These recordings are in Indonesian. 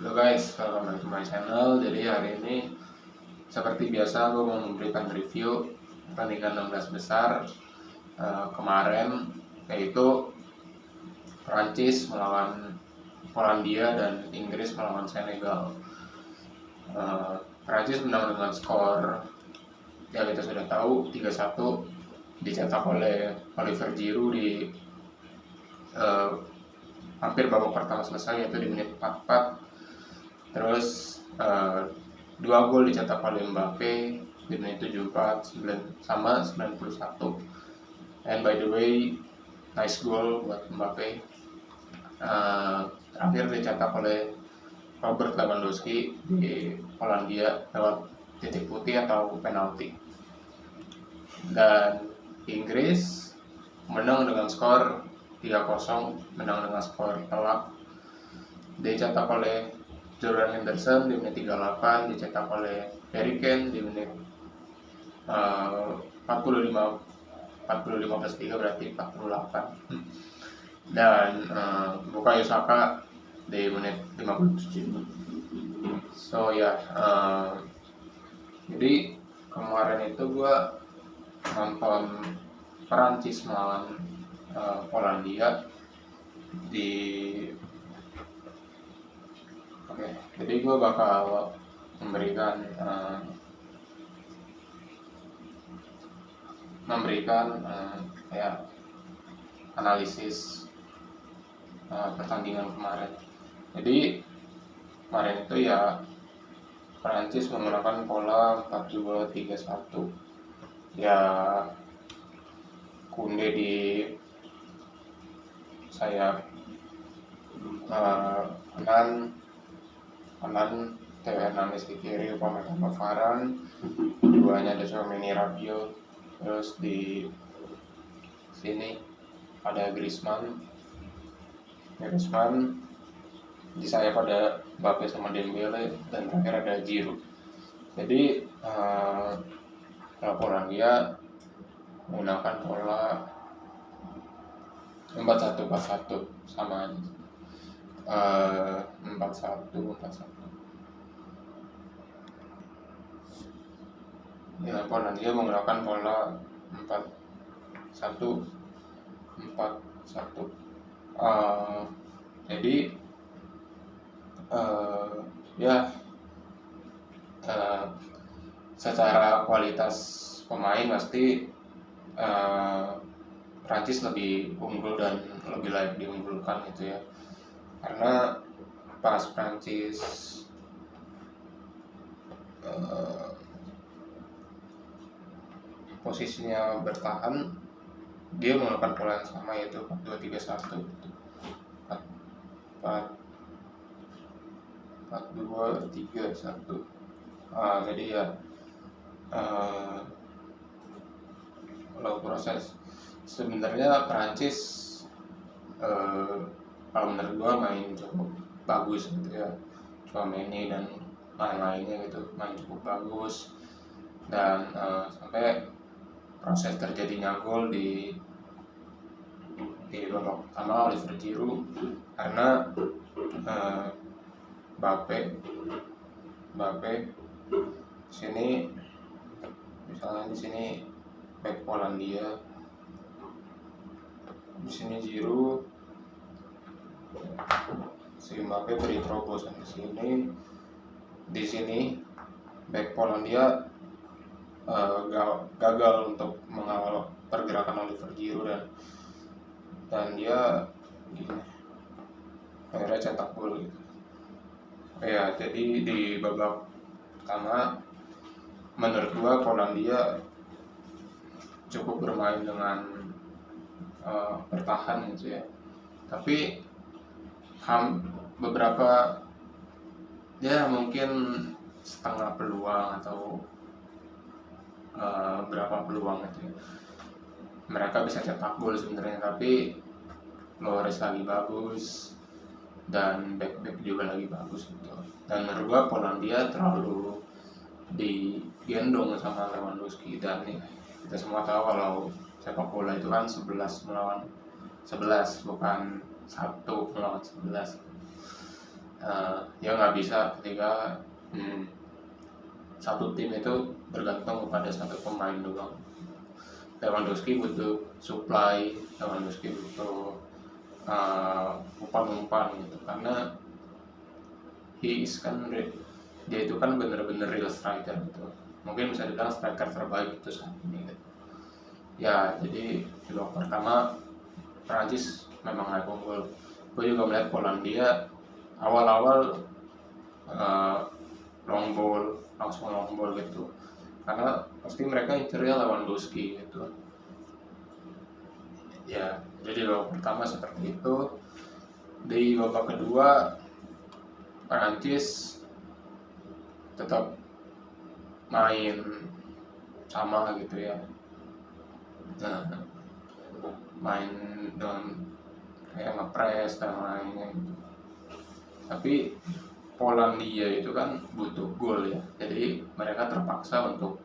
Halo guys, welcome back to my channel. Jadi hari ini seperti biasa gue mau memberikan review pertandingan 16 besar kemarin, yaitu Prancis melawan Polandia dan Inggris melawan Senegal. Prancis menang dengan skor yang kita sudah tahu 3-1, dicetak oleh Olivier Giroud di hampir babak pertama selesai, yaitu di menit 44. Terus 2 gol dicetak oleh Mbappe di menit 74 sama 91. And by the way, nice goal buat Mbappe. Terakhir dicetak oleh Robert Lewandowski di Polandia lewat titik putih atau penalti. Dan Inggris menang dengan skor 3-0, menang dengan skor telak. Dicetak oleh Jordan Henderson di menit 38, dicetak oleh Harry Kane di menit 45 plus 3 berarti 48. Dan Bukayo Saka di menit 57. So ya, jadi kemarin itu gue nonton Perancis melawan Polandia di jadi gue bakal memberikan analisis pertandingan kemarin. Jadi kemarin itu ya Prancis menggunakan pola 4-2-3-1. Ya Kunde di sayap kanan, Theo Hernandez di kiri, Upamecano Varane, duanya ada Tchouaméni Rabiot. Terus di sini ada Griezmann di sayap ada Mbappe sama Dembele, dan terakhir ada Giroud. Jadi laporan dia menggunakan pola 4-1-4-1 sama aja. 4-1-4-1. Ya, Polandia menggunakan pola 4-1-4-1. Jadi secara kualitas pemain pasti Prancis lebih unggul dan lebih layak diunggulkan gitu ya, karena pas Prancis posisinya bertahan, dia menggunakan pola yang sama, yaitu 4-2-3-1 4-2-3-1. Jadi ya kalau proses sebenarnya Prancis kalau menurut gua main cukup bagus gitu ya, Tchouaméni dan lain-lainnya gitu main cukup bagus, dan sampai proses terjadinya gol di babak pertama Olivier Giroud karena Mbappe sini, misalnya di sini back Polandia, di sini Giroud, si Mbappe beri terobosan di sini back Polandia gagal untuk mengawal pergerakan Olivier Giroud, dan dia akhirnya cetak gol gitu. Ya, jadi di babak pertama menurut gua Polandia cukup bermain dengan bertahan gitu ya, tapi beberapa ya mungkin setengah peluang atau berapa peluang gitu ya, mereka bisa cetak gol sebenarnya, tapi Flores lagi bagus dan back juga lagi bagus gitu. Dan menurut gua Polandia terlalu digendong sama Lewandowski, dan kita semua tahu kalau sepak bola itu kan 11 melawan 11, bukan 1 melawan 11. Ya nggak bisa ketika satu tim itu bergantung kepada satu pemain doang. Lewandowski butuh supply, Lewandowski butuh umpan-umpan gitu, karena dia itu kan bener-bener real striker gitu, mungkin bisa dibilang striker terbaik itu saat ini gitu. Ya jadi di babak pertama Prancis memang naik unggul. Gue juga melihat Polandia awal-awal long ball, langsung long ball gitu, karena pasti mereka incernya Lewandowski gitu. Ya jadi babak pertama seperti itu. Di babak kedua Prancis tetap main sama gitu ya, main dengan kayak ngepres dan lainnya gitu. Tapi Polandia itu kan butuh gol ya, jadi mereka terpaksa untuk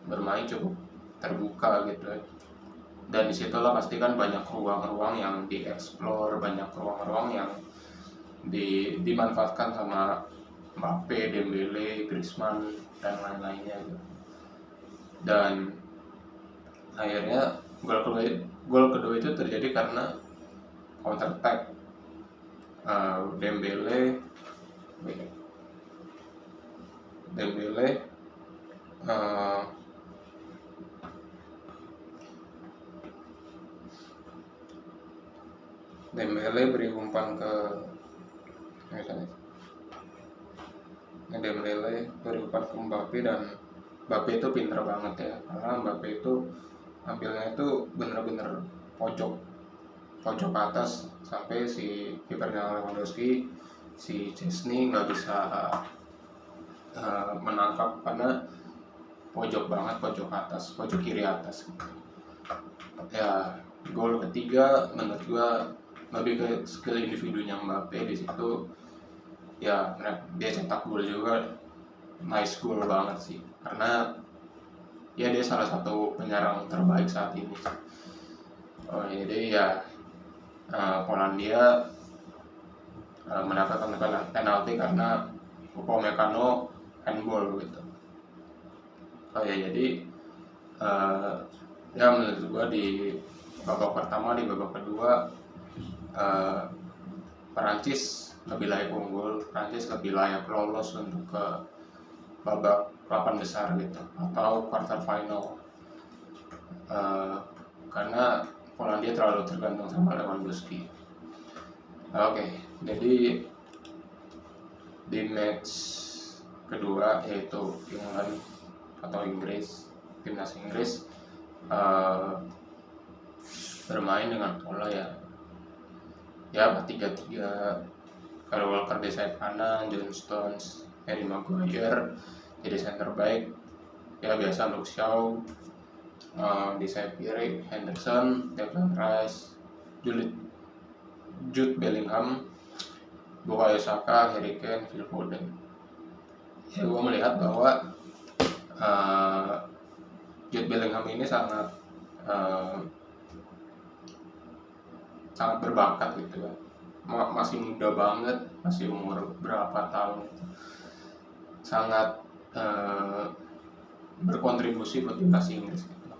bermain cukup terbuka gitu ya. Dan disitulah pasti kan banyak ruang-ruang yang dieksplor, banyak ruang-ruang yang dimanfaatkan sama Mbappe, Dembele, Griezmann dan lain-lainnya gitu. Dan akhirnya gol kedua itu terjadi karena counter attack. Dembele beri umpan ke Mbappe, dan Mbappe itu pinter banget ya, karena Mbappe itu ambilnya itu bener-bener pojok atas sampai si kipernya Lewandowski, si Chesney nggak bisa menangkap karena pojok banget, pojok kiri atas. Ya gol ketiga menurut gua lebih ke skill individunya Mbappe di situ. Ya dia cetak gol juga, nice goal banget sih, karena ya dia salah satu penyerang terbaik saat ini. Jadi ya Polandia mendapatkan penalti karena Upamecano handball gitu. Jadi ya menurut gua di babak pertama, di babak kedua Perancis lebih layak unggul, Perancis lebih layak lolos untuk ke babak 8 besar gitu atau quarter final, karena Polandia terlalu tergantung sama Lewandowski. Jadi di match kedua yaitu England atau timnas Inggris bermain dengan pola ya 4-3-3. Kalau Walker di sayap kanan, John Stones, Harry Maguire jadi center back ya biasa, Luke Shaw di sayap kiri, Henderson, Declan Rice, Jude Bellingham, Bukayo Saka, Harry Kane, Phil Foden. Ya gue melihat bahwa Jude Bellingham ini sangat berbakat gitu ya, masih muda banget, masih umur berapa tahun, sangat berkontribusi buat timnas Inggris gitu.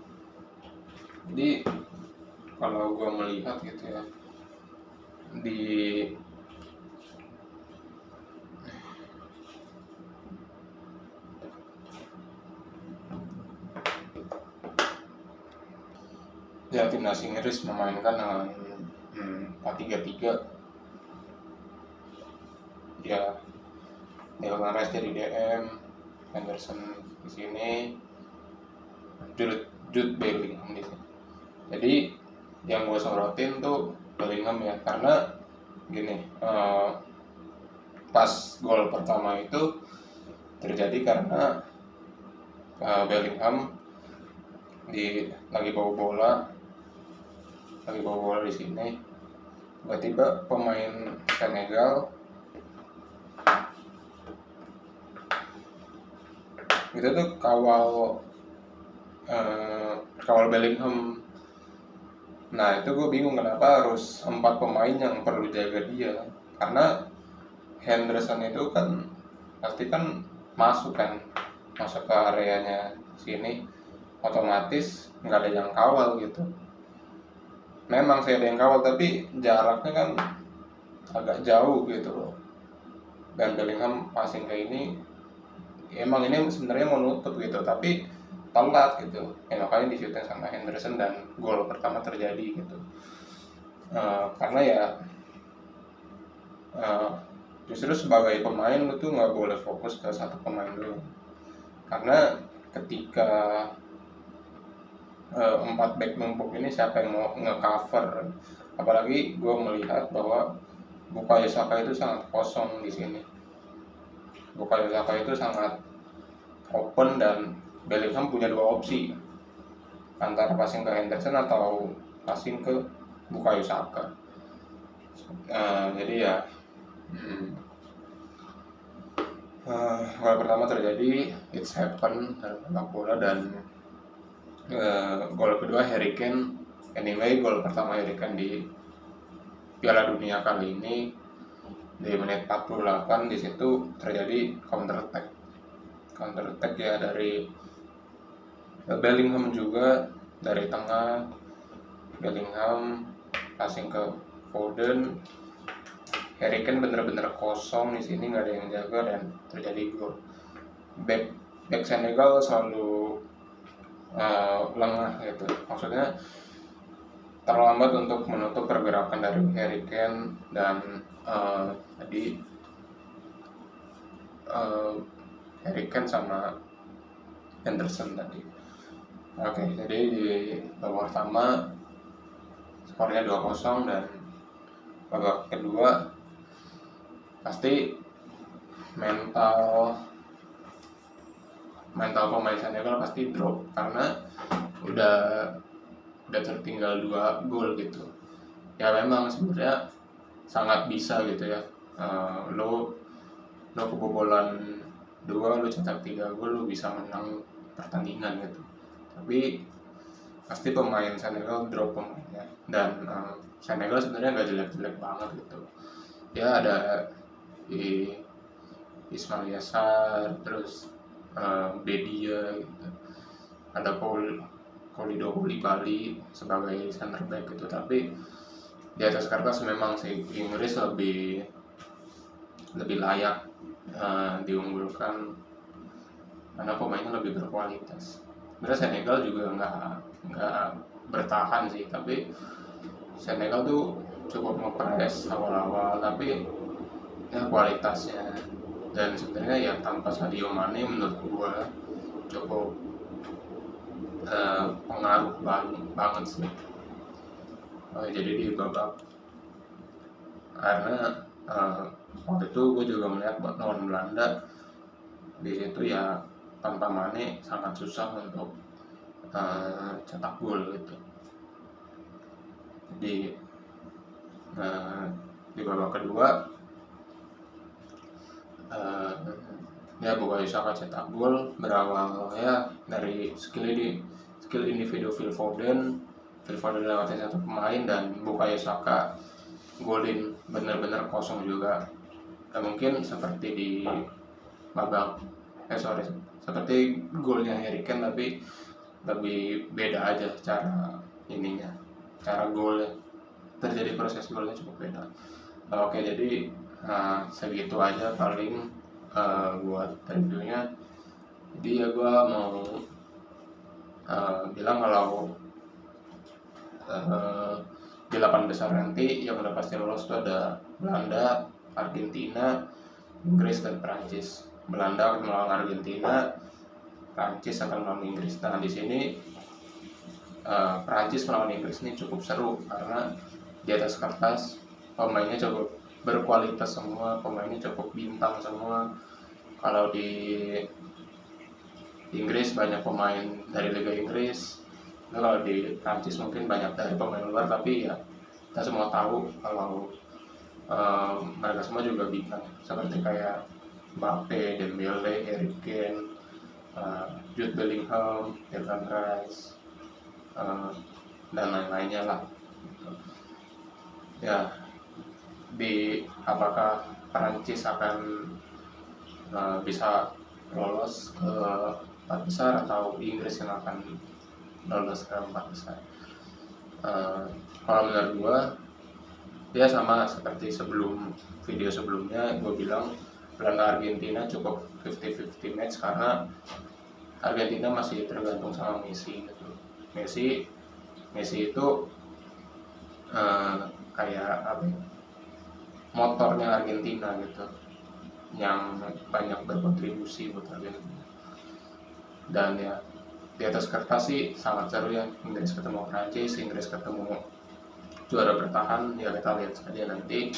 Jadi kalau gue melihat gitu ya, di timnas Inggris memainkan dengan 4-3-3 ya, Declan Rice jadi DM, Henderson di sini, Jude Bellingham di sini. Jadi yang gue sorotin tuh Bellingham ya, karena gini, pas gol pertama itu terjadi karena Bellingham lagi bawa bola di sini, tiba-tiba pemain Senegal itu tuh kawal Bellingham. Nah itu gue bingung kenapa harus 4 pemain yang perlu jaga dia, karena Henderson itu kan pasti kan masuk ke areanya sini, otomatis nggak ada yang kawal gitu. Memang saya ada yang kawal tapi jaraknya kan agak jauh gitu loh, dan Bellingham passing ke ini emang ini sebenarnya mau nutup gitu tapi telat gitu ya, makanya disuitin sama Henderson dan gol pertama terjadi gitu. Karena ya justru sebagai pemain lu tuh nggak boleh fokus ke satu pemain dulu, karena ketika 4 back numpuk ini siapa yang mau nge-cover, apalagi gue melihat bahwa Bukayo Saka itu sangat kosong di sini. Bukayo Saka itu sangat open dan Bellingham punya dua opsi, antara passing ke Henderson atau passing ke Bukayo Saka. Jadi ya gol pertama terjadi, it's happen dalam sepak bola, dan gol kedua Harry Kane. Anyway, gol pertama Harry Kane di Piala Dunia kali ini di menit 48, di situ terjadi counter attack ya dari Bellingham juga dari tengah. Bellingham passing ke Foden, Harry Kane bener-bener kosong di sini, nggak ada yang jaga dan terjadi gol. Back Senegal selalu lengah gitu, maksudnya terlambat untuk menutup pergerakan dari Harry Kane dan tadi Harry Kane sama Henderson tadi. Oke, jadi di babak pertama skornya 2-0, dan babak kedua pasti mental pemain Senegal pasti drop karena udah tertinggal 2 gol gitu. Ya memang sebenarnya sangat bisa gitu ya, lo kebobolan 2, lo cetak 3 gol, lo bisa menang pertandingan gitu. Tapi pasti pemain Senegal drop pemainnya, dan Senegal sebenarnya nggak jelek-jelek banget gitu ya. Ada di Ismail Yassar, terus Bedia gitu, ada Kolido Koulibaly sebagai center back gitu. Tapi di atas kertas memang sih Inggris lebih layak diunggulkan karena pemainnya lebih berkualitas. Sebenarnya Senegal juga nggak bertahan sih, tapi Senegal tuh cukup ngepres awal-awal, tapi ya kualitasnya, dan sebenarnya ya tanpa Sadio Mane menurut gua cukup pengaruh banget sih. Jadi di babak, karena waktu itu gue juga melihat lawan Belanda, di situ ya tanpa Mane sangat susah untuk cetak gol gitu. Di babak kedua ya Bukayo Saka cetak gol, berawal ya dari skill individu Phil Foden lewatin satu pemain, dan Bukayo Saka golin bener-bener kosong juga. Mungkin seperti di babak seperti golnya Harry Kane, tapi lebih beda aja cara golnya terjadi, proses golnya cukup beda. Oke, jadi segitu aja paling buat reviewnya. Jadi ya gue mau bilang kalau di 8 besar nanti yang udah pasti lolos itu ada Belanda, Argentina, Inggris, dan Prancis. Belanda akan melawan Argentina, Prancis akan melawan Inggris. Nah di sini Prancis melawan Inggris ini cukup seru karena di atas kertas pemainnya cukup berkualitas semua, pemainnya cukup bintang semua. Kalau di Inggris banyak pemain dari Liga Inggris, kalau di Prancis mungkin banyak dari pemain luar, tapi ya kita semua tahu kalau mereka semua juga bintang, seperti kayak Mbappe, Dembele, Harry Kane, Jude Bellingham, Declan Rice, dan lain-lainnya lah. Ya, di apakah Prancis akan bisa lolos ke empat besar atau Inggris yang akan lolos ke empat besar. Kalau menurut gue dia sama seperti video sebelumnya gue bilang Belanda Argentina cukup 50-50 match karena Argentina masih tergantung sama Messi gitu. Messi itu kayak apa ya, motornya Argentina gitu, yang banyak berkontribusi buat Argentina. Dan ya di atas kertas sih sangat seru ya, Inggris ketemu Prancis, Inggris ketemu juara bertahan. Ya kita lihat saja nanti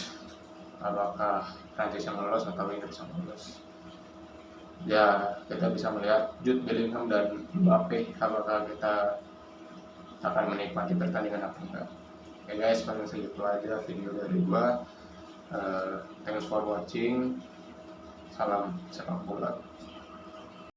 apakah Prancis yang lolos atau Inggris yang lolos. Ya kita bisa melihat Jude Bellingham dan Mbappe, apakah kita akan menikmati pertandingan apa enggak. Oke guys, paling segitu aja video dari gua. Thanks for watching. Salam sepak bola.